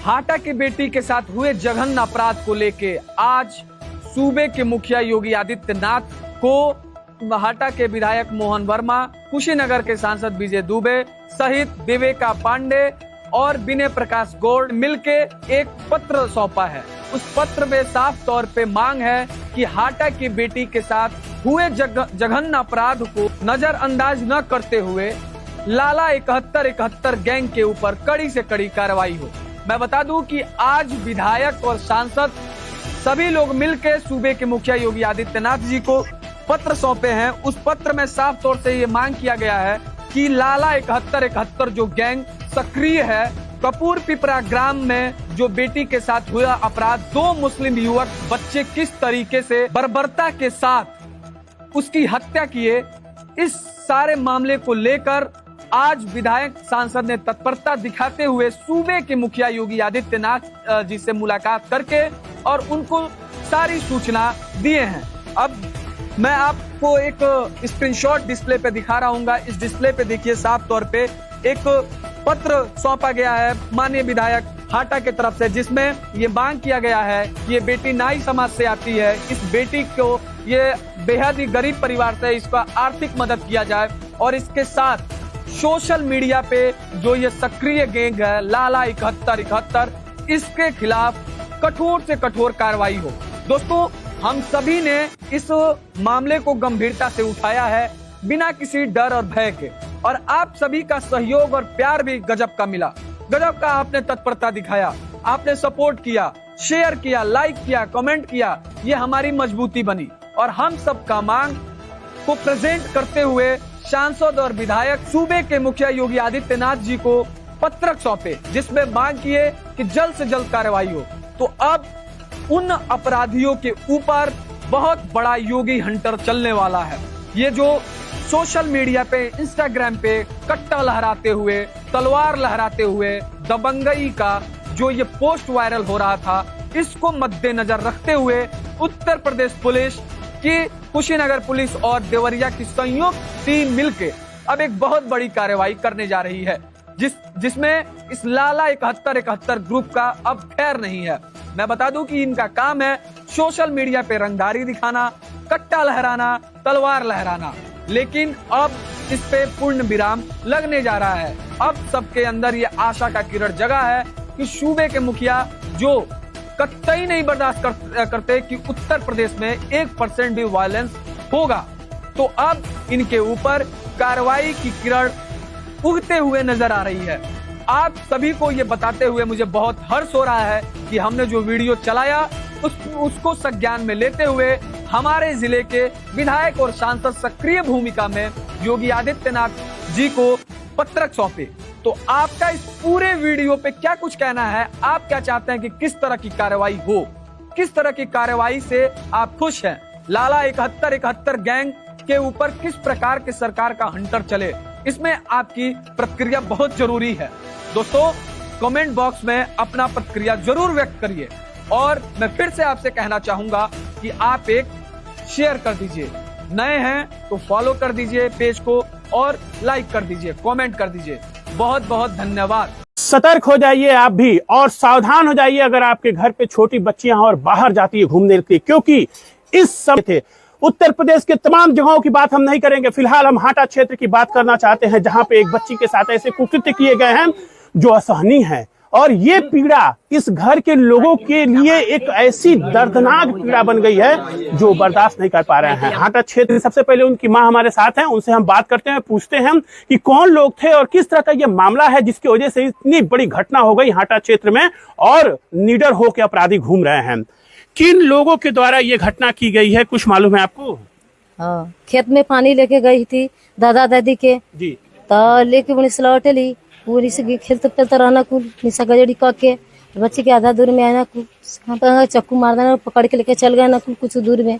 हाटा की बेटी के साथ हुए जघन्य अपराध को लेके आज सूबे के मुखिया योगी आदित्यनाथ को हाटा के विधायक मोहन वर्मा, कुशीनगर के सांसद विजय दुबे सहित विवेका पांडे और विनय प्रकाश गौड़ मिलके एक पत्र सौंपा है। उस पत्र में साफ तौर पे मांग है कि हाटा की बेटी के साथ हुए जघन्य अपराध को नजरअंदाज न करते हुए लाला 7171 गैंग के ऊपर कड़ी से कड़ी कार्रवाई हो। मैं बता दूं कि आज विधायक और सांसद सभी लोग मिलकर सूबे के मुखिया योगी आदित्यनाथ जी को पत्र सौंपे हैं। उस पत्र में साफ तौर से ये मांग किया गया है कि लाला 7171 जो गैंग सक्रिय है, कपूर पिपरा ग्राम में जो बेटी के साथ हुआ अपराध, 2 मुस्लिम युवक बच्चे किस तरीके से बर्बरता के साथ उसकी हत्या किए, इस सारे मामले को लेकर आज विधायक सांसद ने तत्परता दिखाते हुए सूबे के मुखिया योगी आदित्यनाथ जी से मुलाकात करके और उनको सारी सूचना दिए हैं। अब मैं आपको एक स्क्रीनशॉट डिस्प्ले पे दिखा रहा हूँ। इस डिस्प्ले पे देखिए, साफ तौर पे एक पत्र सौंपा गया है माननीय विधायक हाटा के तरफ से, जिसमें ये मांग किया गया है कि ये बेटी नाई समाज से आती है, इस बेटी को ये बेहद ही गरीब परिवार से इसका आर्थिक मदद किया जाए और इसके साथ सोशल मीडिया पे जो ये सक्रिय गैंग है लाला 7171, इसके खिलाफ कठोर से कठोर कार्रवाई हो। दोस्तों, हम सभी ने इस मामले को गंभीरता से उठाया है बिना किसी डर और भय के, और आप सभी का सहयोग और प्यार भी गजब का मिला। गजब का आपने तत्परता दिखाया, आपने सपोर्ट किया, शेयर किया, लाइक किया, कमेंट किया। ये हमारी मजबूती बनी और हम सबका मांग को प्रेजेंट करते हुए सांसद और विधायक सूबे के मुखिया योगी आदित्यनाथ जी को पत्रक सौंपे, जिसमें मांग किए कि जल्द से जल्द कार्रवाई हो। तो अब उन अपराधियों के ऊपर बहुत बड़ा योगी हंटर चलने वाला है। ये जो सोशल मीडिया पे, इंस्टाग्राम पे कट्टा लहराते हुए, तलवार लहराते हुए दबंगई का जो ये पोस्ट वायरल हो रहा था, इसको मद्देनजर रखते हुए उत्तर प्रदेश पुलिस की, कुशीनगर पुलिस और देवरिया की संयुक्त टीम मिलके अब एक बहुत बड़ी कार्रवाई करने जा रही है, जिसमें इस लाला 7171 ग्रुप का अब खैर नहीं है। मैं बता दूं कि इनका काम है सोशल मीडिया पे रंगदारी दिखाना, कट्टा लहराना, तलवार लहराना, लेकिन अब इस पे पूर्ण विराम लगने जा रहा है। अब सबके अंदर ये आशा का किरण जगा है कि सूबे के मुखिया जो कतई नहीं बर्दाश्त करते कि उत्तर प्रदेश में 1% भी वायलेंस होगा, तो अब इनके ऊपर कार्रवाई की किरण उगते हुए नजर आ रही है। आप सभी को ये बताते हुए मुझे बहुत हर्ष हो रहा है कि हमने जो वीडियो चलाया उसको संज्ञान में लेते हुए हमारे जिले के विधायक और सांसद सक्रिय भूमिका में योगी आदित्यनाथ जी को पत्रक सौंपे। तो आपका इस पूरे वीडियो पे क्या कुछ कहना है? आप क्या चाहते हैं कि किस तरह की कार्रवाई हो? किस तरह की कार्रवाई से आप खुश हैं? लाला 7171 गैंग के ऊपर किस प्रकार के सरकार का हंटर चले, इसमें आपकी प्रतिक्रिया बहुत जरूरी है। दोस्तों, कमेंट बॉक्स में अपना प्रतिक्रिया जरूर व्यक्त करिए और मैं फिर से आपसे कहना चाहूंगा कि आप एक शेयर कर दीजिए, नए हैं तो फॉलो कर दीजिए पेज को और लाइक कर दीजिए, कमेंट कर दीजिए। बहुत बहुत धन्यवाद। सतर्क हो जाइए आप भी और सावधान हो जाइए अगर आपके घर पे छोटी बच्चियां और बाहर जाती है घूमने के लिए, क्योंकि इस समय थे उत्तर प्रदेश के तमाम जगहों की बात हम नहीं करेंगे। फिलहाल हम हाटा क्षेत्र की बात करना चाहते हैं, जहां पे एक बच्ची के साथ ऐसे कुकृत्य किए गए हैं जो असहनीय है, और ये पीड़ा इस घर के लोगों के लिए एक ऐसी दर्दनाक पीड़ा बन गई है जो बर्दाश्त नहीं कर पा रहे हैं। हाटा क्षेत्र, सबसे पहले उनकी मां हमारे साथ हैं, उनसे हम बात करते हैं, पूछते हैं कि कौन लोग थे और किस तरह का ये मामला है जिसकी वजह से इतनी बड़ी घटना हो गई हाटा क्षेत्र में और निडर होकर अपराधी घूम रहे हैं। किन लोगों के द्वारा ये घटना की गई है, कुछ मालूम है आपको? हाँ, खेत में पानी लेके गई थी दादा दादी के जी, तो लेके उन्हें लौटे ली, पूरी से खेलते खेलते रहना कुल निशा गजड़ी के बच्चे के आधा दूर में आना कुल चक्कू मार देना, पकड़ के लेके चल गए ना कुल कुछ दूर में,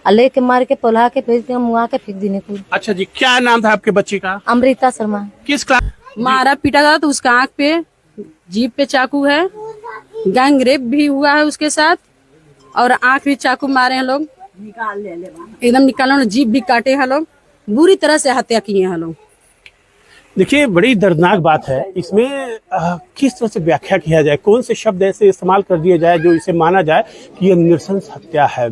लेके मार के पोल्हा के फेंक दिया, मुआ के फेंक देने कुल। अच्छा जी, क्या नाम था आपके बच्ची का? अमृता शर्मा। किस क्लास? मारा पीटा था तो उसका आंख पे, जीभ पे चाकू है, गैंग रेप भी हुआ है उसके साथ, और आंख भी चाकू मारे हैं लोग, एकदम निकाल, जीभ भी काटे हैं लोग, बुरी तरह से हत्या किए हैं लोग। देखिए, बड़ी दर्दनाक बात है। इसमें किस तरह से व्याख्या किया जाए, कौन से शब्द ऐसे इस्तेमाल कर दिए जाए जो इसे माना जाए कि यह नृशंस हत्या है।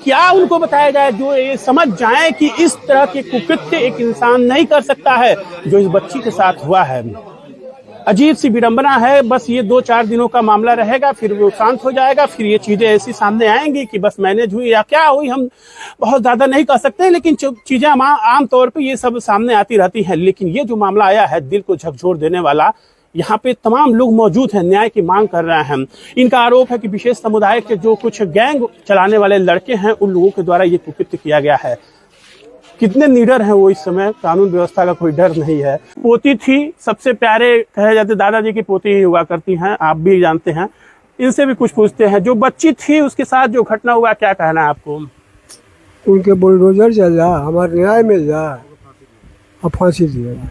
क्या उनको बताया जाए जो ये समझ जाए कि इस तरह के कुकृत्य एक इंसान नहीं कर सकता है जो इस बच्ची के साथ हुआ है। अजीब सी विडंबना है। बस ये 2-4 दिनों का मामला रहेगा, फिर वो शांत हो जाएगा, फिर ये चीजें ऐसी सामने आएंगी कि बस मैनेज हुई या क्या हुई, हम बहुत ज्यादा नहीं कह सकते, लेकिन चीजें आम तौर पे ये सब सामने आती रहती हैं। लेकिन ये जो मामला आया है, दिल को झकझोर देने वाला, यहाँ पे तमाम लोग मौजूद हैं, न्याय की मांग कर रहे हैं। इनका आरोप है कि विशेष समुदाय के जो कुछ गैंग चलाने वाले लड़के हैं, उन लोगों के द्वारा ये कुकृत्य किया गया है। कितने निडर हैं वो इस समय, कानून व्यवस्था का कोई डर नहीं है। पोती थी, सबसे प्यारे कहे जाते दादाजी की पोती ही हुआ करती हैं, आप भी जानते हैं। इनसे भी कुछ पूछते हैं, जो बच्ची थी उसके साथ जो घटना हुआ, क्या कहना है आपको? उनके बुलडोजर चल रहा, हमारा न्याय मिल रहा और फांसी दिया।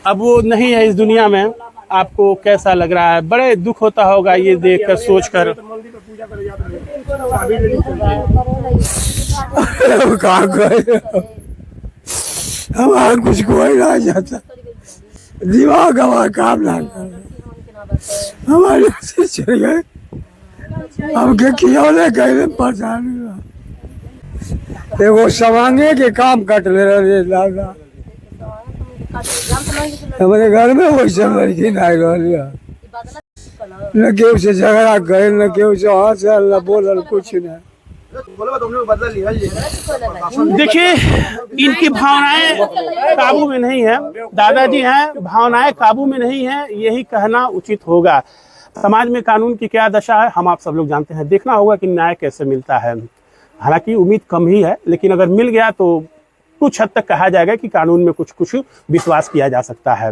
अब वो नहीं है इस दुनिया में, आपको कैसा लग रहा है? बड़े दुख होता होगा ये देखकर, सोचकर। कहाँ गए हमारा, कुछ कोई ना जाता, दिमाग हमारा काम ना कर, हमारे से चल गए। हम के खिलौने गए परेशान, एगो समांगे के काम कट ले रहे दादा। हमारे घर में वैसे लड़की नहीं रही, न केहू से झगड़ा करे, न केहू से हंसल, न बोलल, कुछ नहीं। देखिए, इनकी भावनाएं काबू में नहीं है। दादाजी हैं, भावनाएं काबू में नहीं है, यही कहना उचित होगा। समाज में कानून की क्या दशा है, हम आप सब लोग जानते हैं। देखना होगा कि न्याय कैसे मिलता है। हालांकि उम्मीद कम ही है, लेकिन अगर मिल गया तो कुछ हद तक कहा जाएगा कि कानून में कुछ विश्वास किया जा सकता है।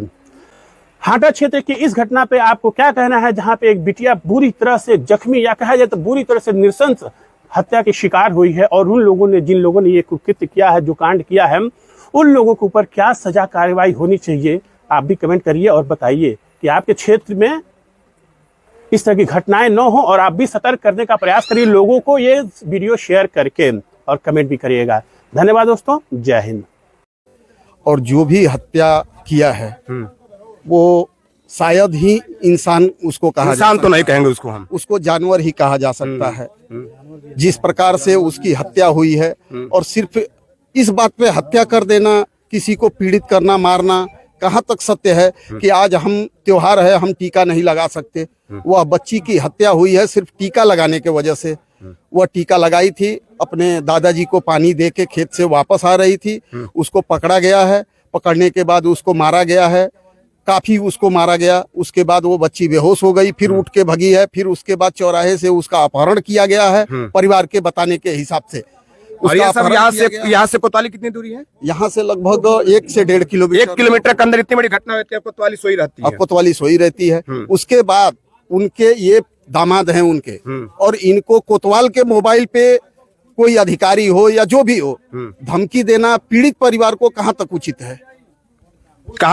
हाटा क्षेत्र की इस घटना पे आपको क्या कहना है, जहां पे एक बिटिया बुरी तरह से जख्मी या कहा जाए तो बुरी तरह से नृशंस हत्या की शिकार हुई है, और उन लोगों ने, जिन लोगों ने ये कुकृत्य किया है, जो कांड किया है, उन लोगों के ऊपर क्या सजा कार्रवाई होनी चाहिए? आप भी कमेंट करिए और बताइए कि आपके क्षेत्र में इस तरह की घटनाएं न हो, और आप भी सतर्क करने का प्रयास करिए लोगों को ये वीडियो शेयर करके, और कमेंट भी करिएगा। धन्यवाद दोस्तों, जय हिंद। और जो भी हत्या किया है वो शायद ही इंसान उसको कहा, इंसान तो नहीं कहेंगे उसको, हम उसको जानवर ही कहा जा सकता है। जिस प्रकार से उसकी हत्या हुई है, और सिर्फ इस बात पे हत्या कर देना, किसी को पीड़ित करना, मारना, कहाँ तक सत्य है कि आज हम त्योहार है, हम टीका नहीं लगा सकते। वह बच्ची की हत्या हुई है सिर्फ टीका लगाने के वजह से। वह टीका लगाई थी, अपने दादाजी को पानी दे के खेत से वापस आ रही थी, उसको पकड़ा गया है। पकड़ने के बाद उसको मारा गया है, काफी उसको मारा गया। उसके बाद वो बच्ची बेहोश हो गई, फिर उठ के भगी है। फिर उसके बाद चौराहे से उसका अपहरण किया गया है, परिवार के बताने के हिसाब से। और ये सब यहाँ से कोतवाली कितनी दूरी है? यहाँ से लगभग 1 से 1.5 किलोमीटर। 1 किलोमीटर के अंदर इतनी बड़ी घटना होती है, कोतवाली सोई रहती है। कोतवाली सोई रहती है। उसके बाद उनके ये दामाद हैं उनके, और इनको कोतवाल के मोबाइल पे कोई अधिकारी हो या जो भी हो, धमकी देना पीड़ित परिवार को कहाँ तक उचित है? कहाँ